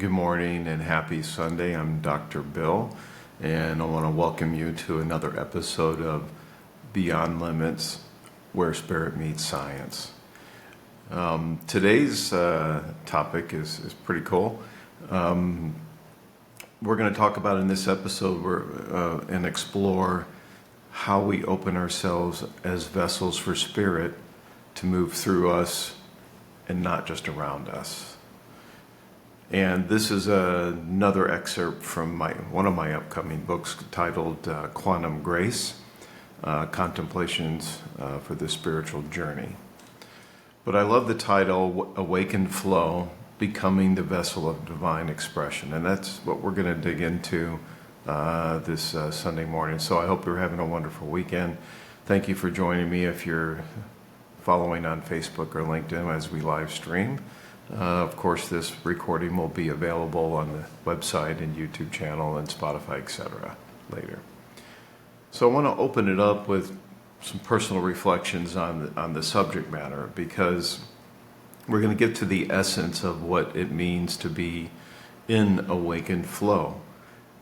Good morning and happy Sunday. I'm Dr. Bill, and I want to welcome you to another episode of Beyond Limits, where spirit meets science. Today's topic is pretty cool. We're going to talk about in this episode and explore how we open ourselves as vessels for spirit to move through us and not just around us. And this is another excerpt from one of my upcoming books titled Quantum Grace, Contemplations for the Spiritual Journey. But I love the title, Awakened Flow, Becoming the Vessel of Divine Expression. And that's what we're going to dig into this Sunday morning. So I hope you're having a wonderful weekend. Thank you for joining me if you're following on Facebook or LinkedIn as we live stream. Of course, this recording will be available on the website and YouTube channel and Spotify, etc. later. So I want to open it up with some personal reflections on the subject matter, because we're going to get to the essence of what it means to be in awakened flow.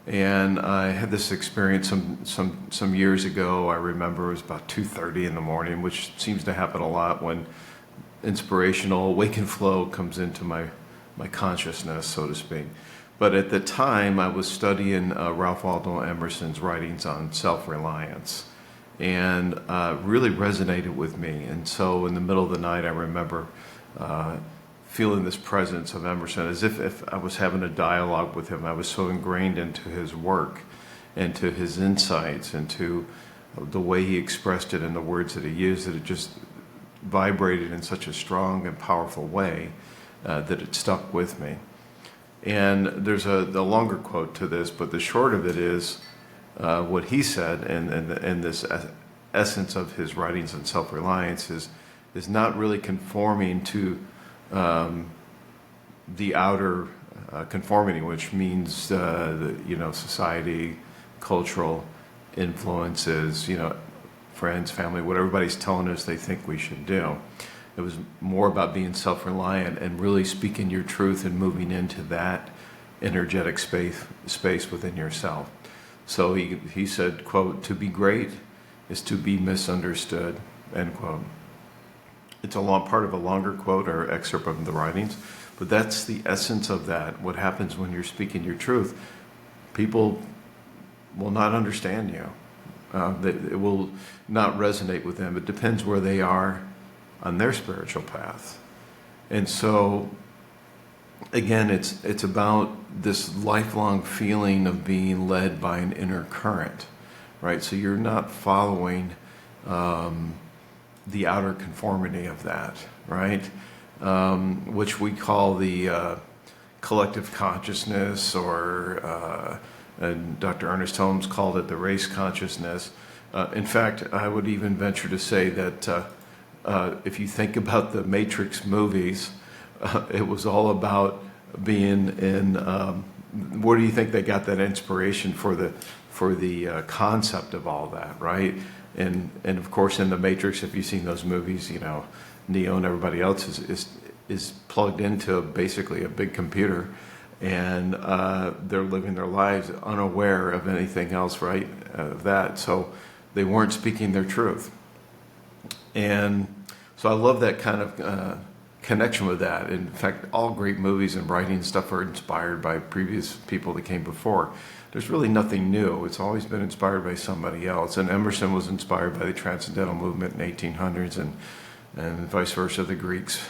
And I had this experience some years ago. I remember it was about 2:30 in the morning, which seems to happen a lot when inspirational awakened flow comes into my consciousness, so to speak. But at the time, I was studying Ralph Waldo Emerson's writings on self-reliance, and really resonated with me. And so in the middle of the night, I remember feeling this presence of Emerson, as if I was having a dialogue with him. I was so ingrained into his work, into his insights, into the way he expressed it and the words that he used, that it just vibrated in such a strong and powerful way that it stuck with me. And there's a longer quote to this, but the short of it is what he said, and this essence of his writings on self-reliance is not really conforming to the outer conformity, which means society, cultural influences, friends, family, what everybody's telling us they think we should do. It was more about being self-reliant and really speaking your truth and moving into that energetic space within yourself. So he said, quote, "To be great is to be misunderstood," end quote. It's a long part of a longer quote or excerpt from the writings, but that's the essence of that. What happens when you're speaking your truth, people will not understand you. It will not resonate with them. It depends where they are on their spiritual path. And so, again, it's about this lifelong feeling of being led by an inner current, right? So you're not following the outer conformity of that, right? Which we call the collective consciousness, or and Dr. Ernest Holmes called it the race consciousness. In fact, I would even venture to say that if you think about the Matrix movies, it was all about being in. Where do you think they got that inspiration for the concept of all that, right? And of course, in the Matrix, if you've seen those movies, Neo and everybody else is plugged into basically a big computer. And they're living their lives unaware of anything else, right, of that. So they weren't speaking their truth. And so I love that kind of connection with that. In fact, all great movies and writing and stuff are inspired by previous people that came before. There's really nothing new. It's always been inspired by somebody else. And Emerson was inspired by the Transcendental Movement in 1800s, and vice versa, the Greeks,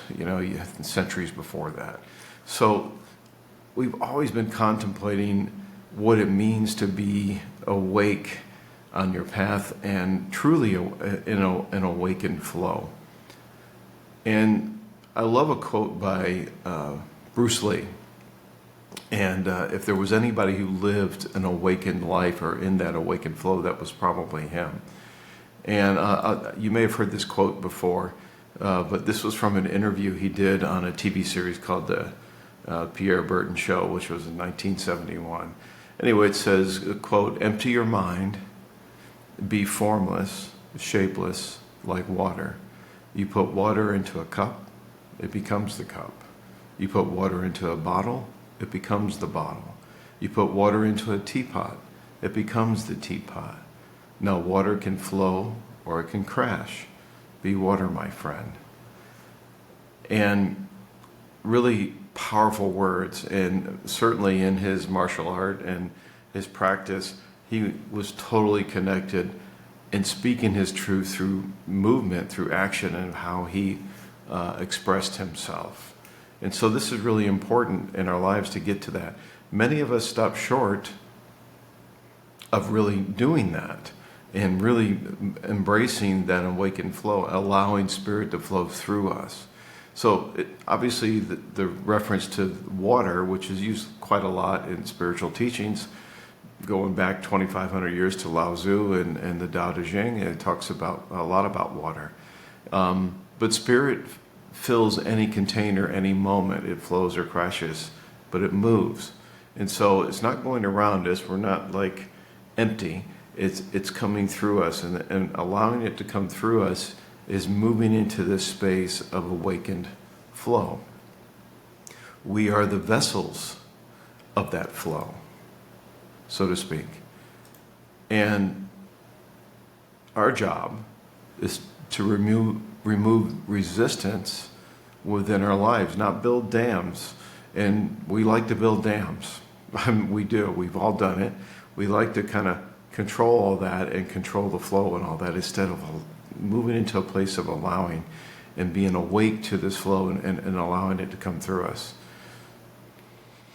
centuries before that. So we've always been contemplating what it means to be awake on your path and truly in an awakened flow. And I love a quote by Bruce Lee. And if there was anybody who lived an awakened life or in that awakened flow, that was probably him. And you may have heard this quote before, but this was from an interview he did on a TV series called the Pierre Berton Show, which was in 1971. Anyway, it says, quote, "Empty your mind, be formless, shapeless, like water. You put water into a cup, it becomes the cup. You put water into a bottle, it becomes the bottle. You put water into a teapot, it becomes the teapot. Now water can flow or it can crash. Be water, my friend. And really powerful words, and certainly in his martial art and his practice, he was totally connected in speaking his truth through movement, through action, and how he expressed himself. And so this is really important in our lives to get to that. Many of us stop short of really doing that and really embracing that awakened flow, allowing spirit to flow through us. So obviously the reference to water, which is used quite a lot in spiritual teachings, going back 2,500 years to Lao Tzu and the Tao Te Ching, it talks about a lot about water. But spirit fills any container, any moment. It flows or crashes, but it moves. And so it's not going around us. We're not like empty. It's coming through us, and allowing it to come through us is moving into this space of awakened flow. We are the vessels of that flow, so to speak. And our job is to remove resistance within our lives, not build dams. And we like to build dams. We do. We've all done it. We like to kind of control all that and control the flow and all that, instead of moving into a place of allowing and being awake to this flow and allowing it to come through us.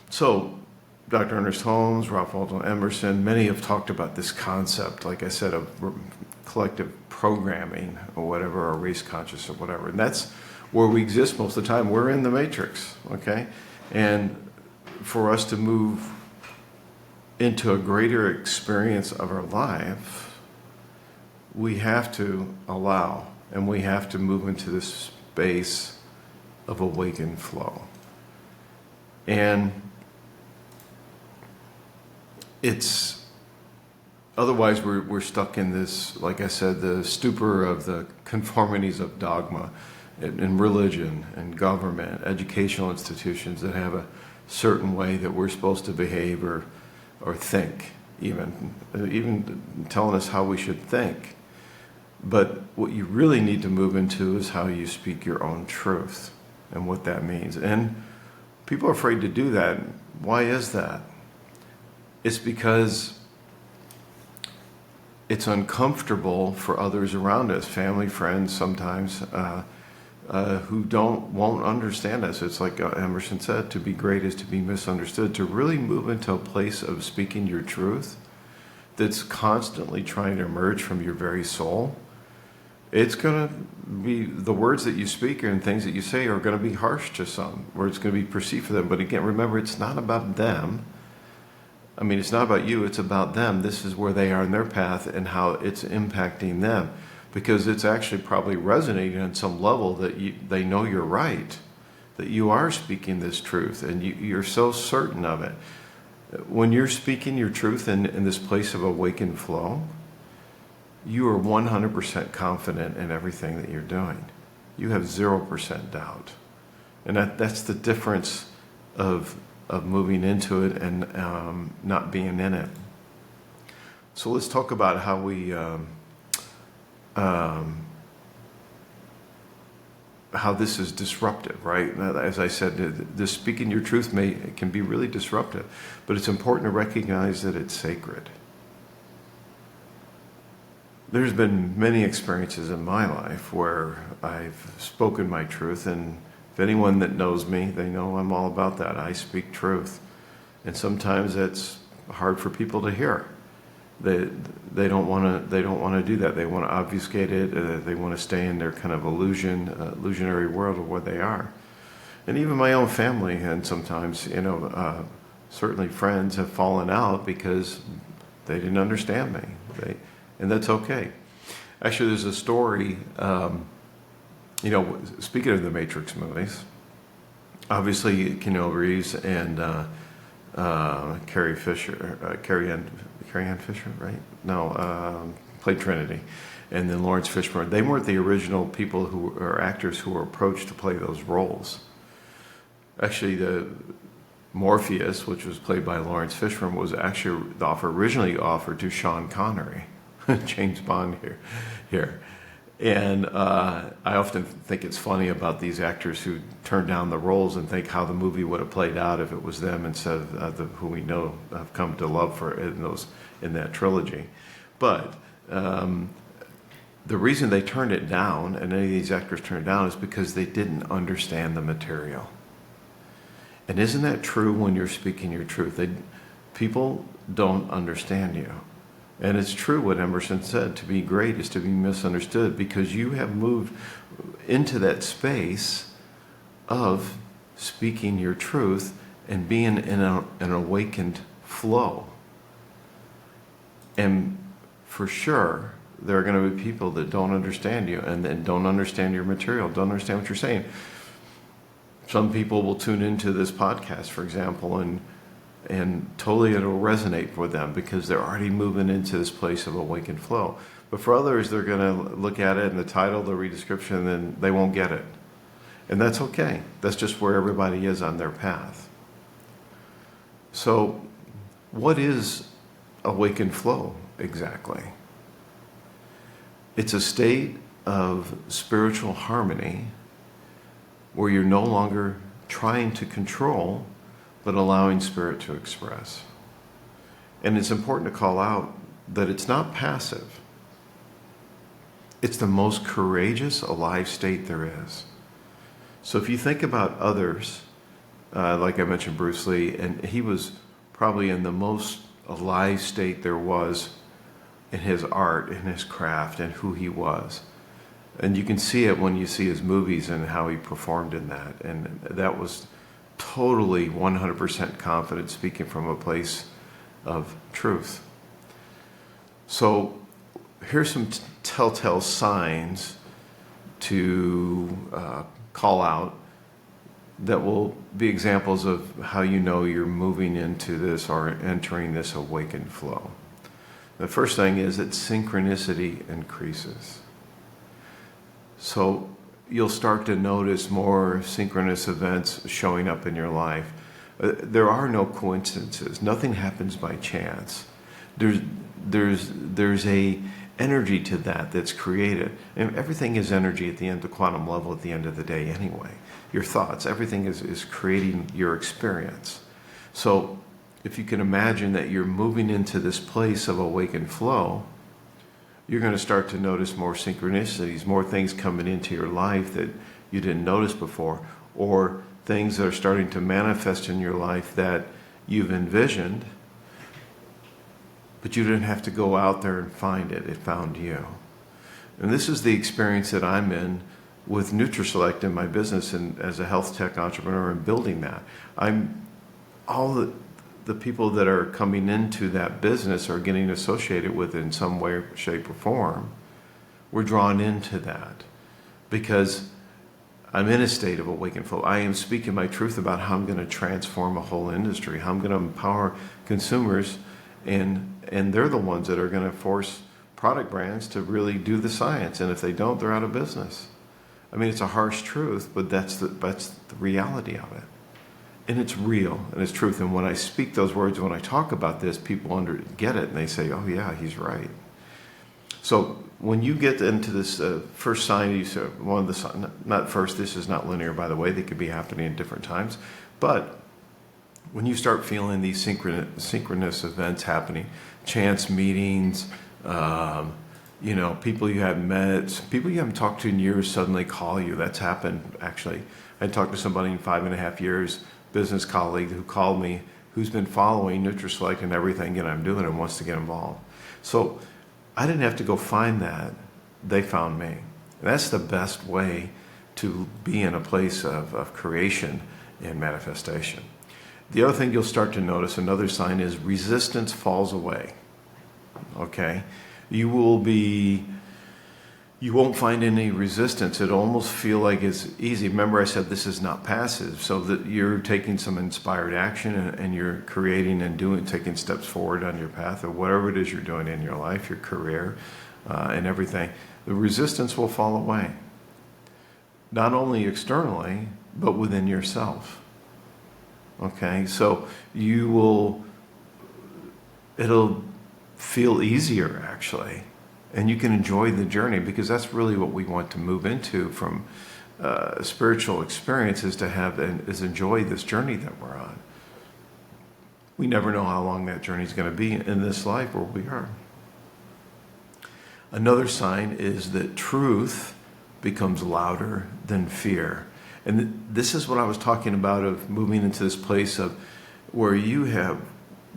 So Dr. Ernest Holmes, Ralph Waldo Emerson, many have talked about this concept, like I said, of collective programming or whatever, or race conscious or whatever. And that's where we exist most of the time. We're in the matrix, okay? And for us to move into a greater experience of our life, we have to allow, and we have to move into this space of awakened flow. And it's, otherwise we're stuck in this, like I said, the stupor of the conformities of dogma in religion and government, educational institutions that have a certain way that we're supposed to behave or think, even telling us how we should think. But what you really need to move into is how you speak your own truth and what that means. And people are afraid to do that. Why is that? It's because it's uncomfortable for others around us, family, friends, sometimes, who won't understand us. It's like Emerson said, to be great is to be misunderstood. To really move into a place of speaking your truth that's constantly trying to emerge from your very soul, it's going to be, the words that you speak and things that you say are going to be harsh to some, or it's going to be perceived for them. But again, remember, it's not about them. I mean, it's not about you, it's about them. This is where they are in their path and how it's impacting them. Because it's actually probably resonating on some level that they know you're right, that you are speaking this truth, and you're so certain of it. When you're speaking your truth in this place of awakened flow, you are 100% confident in everything that you're doing. You have 0% doubt. And that's the difference of moving into it and not being in it. So let's talk about how we... how this is disruptive, right? As I said, this speaking your truth can be really disruptive, but it's important to recognize that it's sacred. There's been many experiences in my life where I've spoken my truth, and if anyone that knows me, they know I'm all about that. I speak truth, and sometimes it's hard for people to hear. They don't want to do that. They want to obfuscate it. They want to stay in their kind of illusionary world of what they are. And even my own family, and sometimes certainly friends have fallen out because they didn't understand me. And that's okay. Actually, there's a story. Speaking of the Matrix movies, obviously Keanu Reeves and Carrie Ann Fisher, right? No, played Trinity. And then Lawrence Fishburne. They weren't the original people or actors who were approached to play those roles. Actually, Morpheus, which was played by Lawrence Fishburne, was actually the offer originally offered to Sean Connery, James Bond here. And I often think it's funny about these actors who turn down the roles and think how the movie would have played out if it was them instead of who we know have come to love for in that trilogy. But the reason they turned it down, and any of these actors turned it down, is because they didn't understand the material. And isn't that true when you're speaking your truth? People don't understand you. And it's true what Emerson said, to be great is to be misunderstood, because you have moved into that space of speaking your truth and being in an awakened flow. And for sure, there are going to be people that don't understand you and don't understand your material, don't understand what you're saying. Some people will tune into this podcast, for example, and totally it'll resonate for them because they're already moving into this place of awakened flow. But for others, they're going to look at it and the title, they'll read description, and they won't get it. And that's okay. That's just where everybody is on their path. So what is awakened flow exactly? It's a state of spiritual harmony where you're no longer trying to control, but allowing spirit to express. And it's important to call out that it's not passive. It's the most courageous, alive state there is. So if you think about others, like I mentioned Bruce Lee, and he was probably in the most alive state there was in his art, in his craft, and who he was. And you can see it when you see his movies and how he performed in that. And that was totally 100% confident, speaking from a place of truth. So here's some telltale signs to call out that will be examples of how you know you're moving into this or entering this awakened flow. The first thing is that synchronicity increases. So you'll start to notice more synchronous events showing up in your life. There are no coincidences. Nothing happens by chance. There's a energy to that that's created. And everything is energy at the end, the quantum level at the end of the day anyway. Your thoughts, everything is creating your experience. So if you can imagine that you're moving into this place of awakened flow, you're going to start to notice more synchronicities, more things coming into your life that you didn't notice before, or things that are starting to manifest in your life that you've envisioned, but you didn't have to go out there and find it. It found you. And this is the experience that I'm in with Nutriselect in my business and as a health tech entrepreneur and building that. All the people that are coming into that business are getting associated with it in some way, shape, or form. We're drawn into that because I'm in a state of awakened flow. I am speaking my truth about how I'm going to transform a whole industry, how I'm going to empower consumers, and they're the ones that are going to force product brands to really do the science. And if they don't, they're out of business. I mean, it's a harsh truth, but that's the reality of it. And it's real, and it's truth. And when I speak those words, when I talk about this, people get it, and they say, oh yeah, he's right. So when you get into this first sign, you say, one of the, not first, this is not linear, by the way, they could be happening at different times. But when you start feeling these synchronous events happening, chance meetings, people you haven't met, people you haven't talked to in years suddenly call you. That's happened, actually. I talked to somebody in 5.5 years, business colleague who called me, who's been following Nutriselect and everything and I'm doing and wants to get involved. So I didn't have to go find that. They found me. And that's the best way to be in a place of creation and manifestation. The other thing you'll start to notice, another sign, is resistance falls away. Okay? You won't find any resistance. It'll almost feel like it's easy. Remember I said this is not passive, so that you're taking some inspired action and you're creating and taking steps forward on your path or whatever it is you're doing in your life, your career, and everything. The resistance will fall away. Not only externally, but within yourself. Okay, so it'll feel easier actually, and you can enjoy the journey, because that's really what we want to move into from spiritual experience, is to enjoy this journey that we're on. We never know how long that journey is going to be in this life where we are. Another sign is that truth becomes louder than fear. And this is what I was talking about, of moving into this place of where you have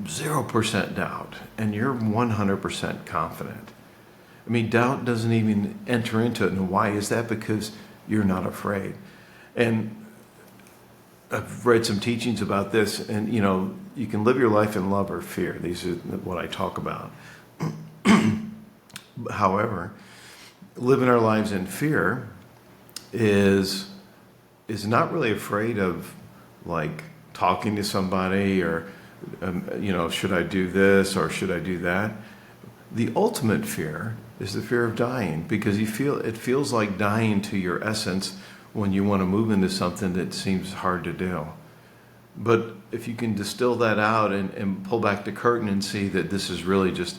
0% doubt and you're 100% confident. I mean, doubt doesn't even enter into it. And why is that? Because you're not afraid. And I've read some teachings about this, and you can live your life in love or fear. These are what I talk about. However, living our lives in fear is not really afraid of, like, talking to somebody, or should I do this or should I do that? The ultimate fear is the fear of dying, because it feels like dying to your essence when you want to move into something that seems hard to do. But if you can distill that out and pull back the curtain and see that this is really just,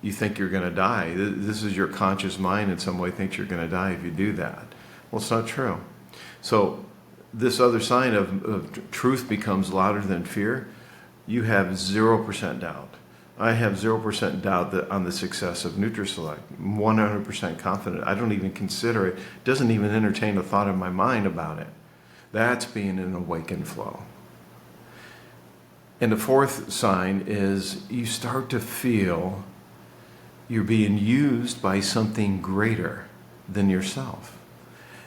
you think you're going to die. This is your conscious mind in some way thinks you're going to die if you do that. Well, it's not true. So this other sign of truth becomes louder than fear. You have 0% doubt. I have 0% doubt on the success of NutriSelect. 100% confident. I don't even consider it. Doesn't even entertain a thought in my mind about it. That's being in awakened flow. And the fourth sign is you start to feel you're being used by something greater than yourself.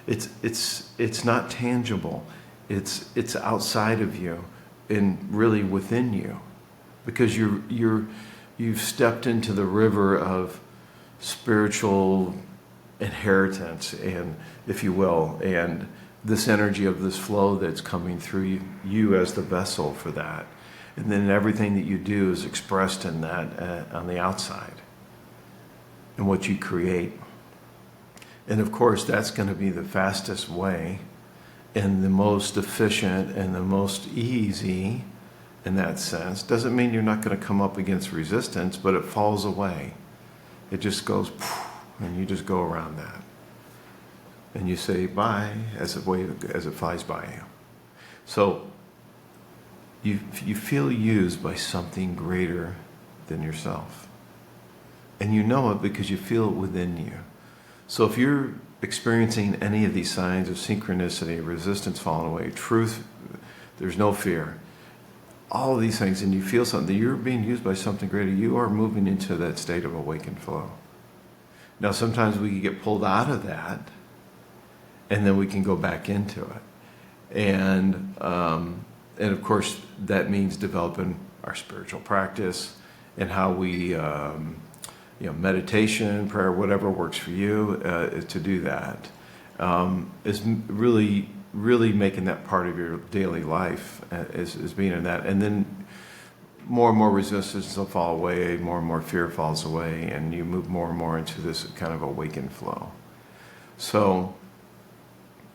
It's not tangible. It's outside of you and really within you, because you've stepped into the river of spiritual inheritance, and, if you will, and this energy of this flow that's coming through you as the vessel for that. And then everything that you do is expressed in that on the outside, and what you create. And of course, that's going to be the fastest way and the most efficient and the most easy in that sense. Doesn't mean you're not going to come up against resistance, but it falls away. It just goes, and you just go around that. And you say bye as it flies by you. So you feel used by something greater than yourself. And you know it because you feel it within you. So if you're experiencing any of these signs of synchronicity, resistance falling away, truth, there's no fear, all of these things, and you feel something, you're being used by something greater, you are moving into that state of awakened flow. Now, sometimes we can get pulled out of that, and then we can go back into it. And of course, that means developing our spiritual practice and how we, meditation, prayer, whatever works for you, to do that, is really, really making that part of your daily life, is being in that. And then more and more resistance will fall away, more and more fear falls away, and you move more and more into this kind of awakened flow. So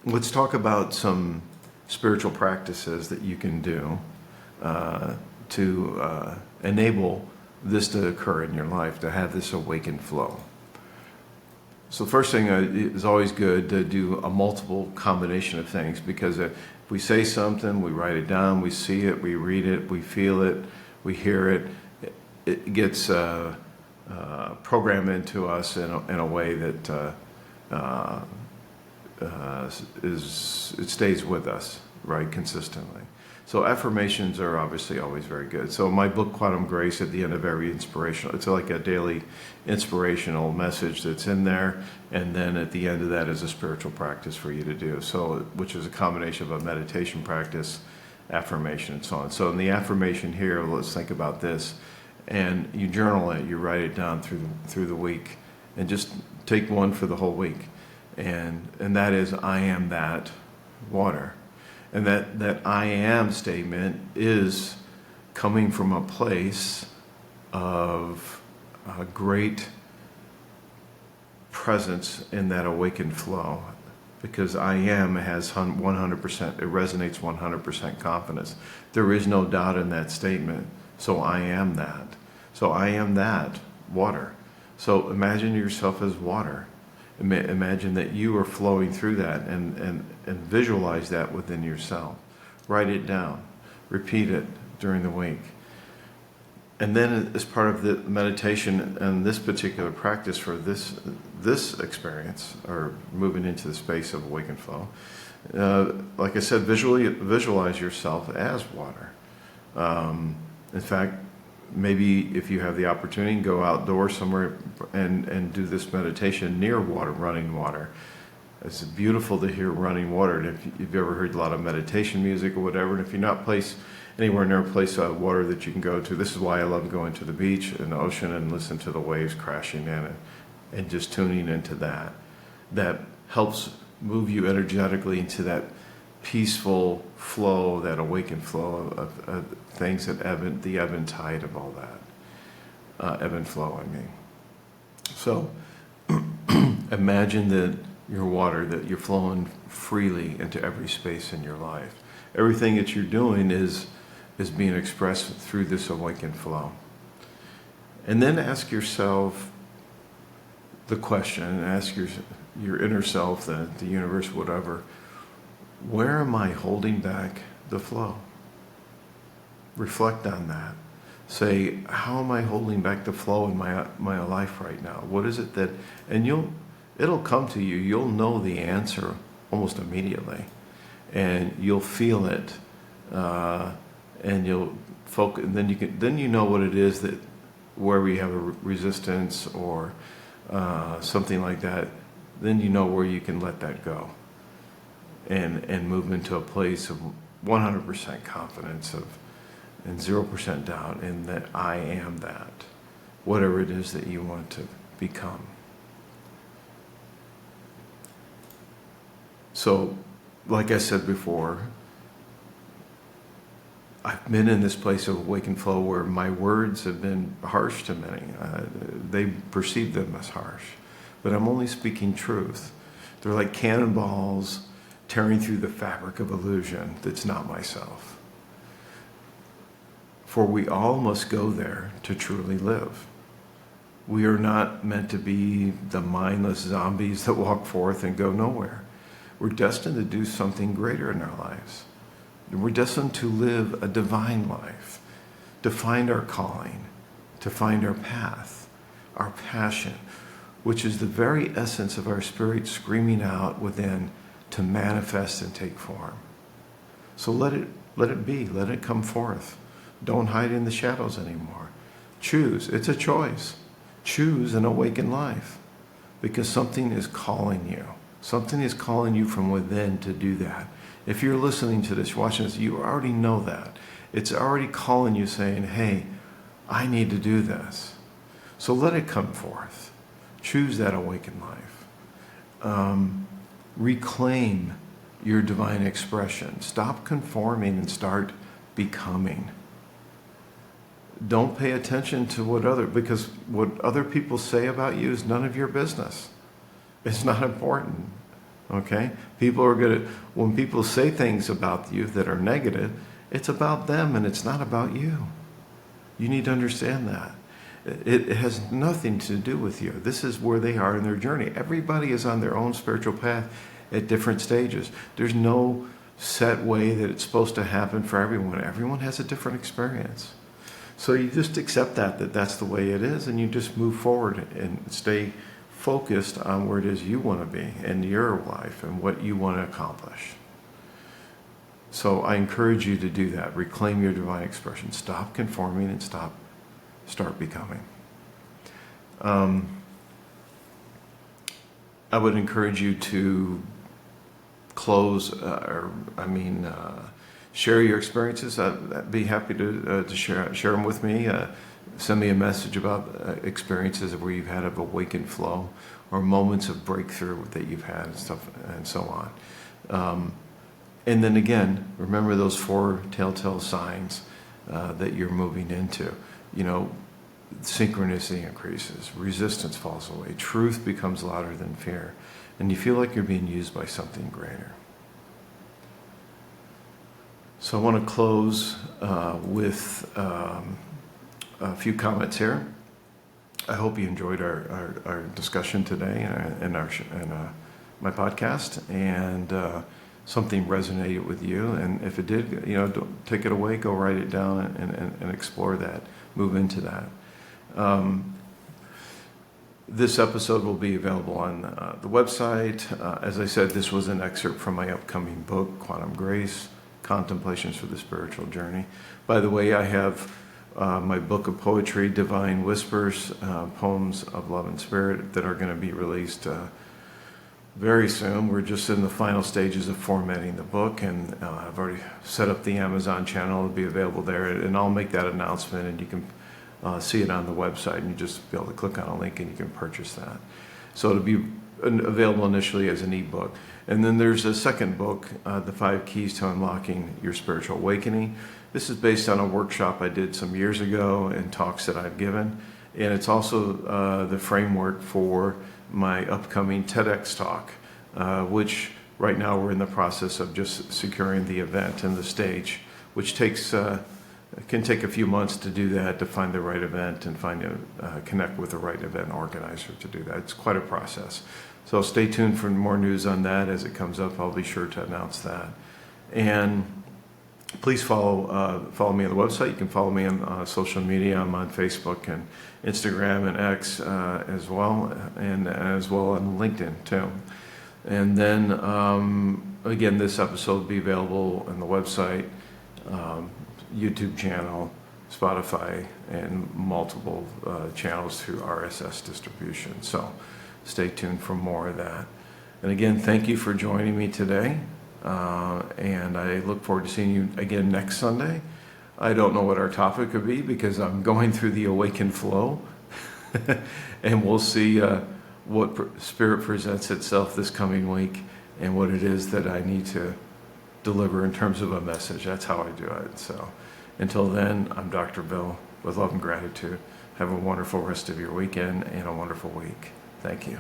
let's talk about some spiritual practices that you can do to enable this to occur in your life, to have this awakened flow. So the first thing is always good to do a multiple combination of things, because if we say something, we write it down, we see it, we read it, we feel it, we hear it, it gets programmed into us in a way that it stays with us, right, consistently. So affirmations are obviously always very good. So my book, Quantum Grace, at the end of every inspirational, it's like a daily inspirational message that's in there, and then at the end of that is a spiritual practice for you to do. So, which is a combination of a meditation practice, affirmation, and so on. So in the affirmation here, let's think about this, and you journal it, you write it down through the week, and just take one for the whole week, and that is, I am that water. And that I am statement is coming from a place of a great presence in that awakened flow. because I am has 100%, it resonates 100% confidence. There is no doubt in that statement. So I am that. So I am that water. So imagine yourself as water. Imagine that you are flowing through that, and visualize that within yourself. Write it down. Repeat it during the week. And then as part of the meditation and this particular practice for this experience, or moving into the space of awakened flow, like I said, visualize yourself as water. In fact, maybe if you have the opportunity, go outdoors somewhere and do this meditation near water, running water. It's beautiful to hear running water. And if you've ever heard a lot of meditation music or whatever, and if you're not anywhere near a place of water that you can go to, this is why I love going to the beach and the ocean and listen to the waves crashing in and just tuning into that. That helps move you energetically into that peaceful flow, that awakened flow of things that the ebb and tide of all that. Ebb and flow, I mean. So imagine that you're water, that you're flowing freely into every space in your life. Everything that you're doing is being expressed through this awakened flow. And then ask yourself the question, and ask your inner self, the universe, whatever, where am I holding back the flow? Reflect on that. Say, how am I holding back the flow in my life right now? What is it that, and it'll come to you. You'll know the answer almost immediately, and you'll feel it, and you'll focus. And then you know what it is that where we have a resistance or something like that. Then you know where you can let that go, and move into a place of 100% confidence and 0% doubt in that I am that, whatever it is that you want to become. So, like I said before, I've been in this place of awakened flow where my words have been harsh to many. They perceive them as harsh. But I'm only speaking truth. They're like cannonballs tearing through the fabric of illusion that's not myself. For we all must go there to truly live. We are not meant to be the mindless zombies that walk forth and go nowhere. We're destined to do something greater in our lives. We're destined to live a divine life, to find our calling, to find our path, our passion, which is the very essence of our spirit screaming out within to manifest and take form. So let it be, let it come forth. Don't hide in the shadows anymore. Choose, it's a choice. Choose an awakened life, because something is calling you. Something is calling you from within to do that. If you're listening to this, watching this, you already know that. It's already calling you saying, hey, I need to do this. So let it come forth. Choose that awakened life. Reclaim your divine expression. Stop conforming and start becoming. Don't pay attention to because what other people say about you is none of your business. It's not important, okay? When people say things about you that are negative, it's about them and it's not about you. You need to understand that. It has nothing to do with you. This is where they are in their journey. Everybody is on their own spiritual path at different stages. There's no set way that it's supposed to happen for everyone. Everyone has a different experience. So you just accept that that's the way it is, and you just move forward and stay focused on where it is you want to be in your life and what you want to accomplish. So I encourage you to do that. Reclaim your divine expression. Stop conforming and start becoming. I would encourage you to share your experiences. I'd be happy to share them with me. Send me a message about experiences where you've had of awakened flow or moments of breakthrough that you've had and stuff and so on. And then again, remember those 4 telltale signs that you're moving into. Synchronicity increases, resistance falls away, truth becomes louder than fear, and you feel like you're being used by something greater. So I want to close with a few comments here. I hope you enjoyed our discussion today and my podcast, and something resonated with you. And if it did, don't take it away. Go write it down and explore that. Move into that. This episode will be available on the website. As I said, this was an excerpt from my upcoming book, Quantum Grace: Contemplations for the Spiritual Journey. By the way, I have my book of poetry, Divine Whispers, Poems of Love and Spirit, that are going to be released very soon. We're just in the final stages of formatting the book, and I've already set up the Amazon channel. It'll be available there, and I'll make that announcement, and you can see it on the website, and you just be able to click on a link and you can purchase that. So it'll be available initially as an ebook. And then there's a second book, The 5 Keys to Unlocking Your Spiritual Awakening. This is based on a workshop I did some years ago and talks that I've given. And it's also the framework for my upcoming TEDx talk, which right now we're in the process of just securing the event and the stage, which can take a few months to do that, to find the right event and connect with the right event organizer to do that. It's quite a process. So stay tuned for more news on that as it comes up. I'll be sure to announce that. And please follow me on the website. You can follow me on social media. I'm on Facebook and Instagram and X as well, and as well on LinkedIn too. And then again, this episode will be available on the website, YouTube channel, Spotify, and multiple channels through RSS distribution. So stay tuned for more of that. And again, thank you for joining me today. And I look forward to seeing you again next Sunday. I don't know what our topic could be because I'm going through the awakened flow. And we'll see what Spirit presents itself this coming week and what it is that I need to deliver in terms of a message. That's how I do it. So until then, I'm Dr. Bill with love and gratitude. Have a wonderful rest of your weekend and a wonderful week. Thank you.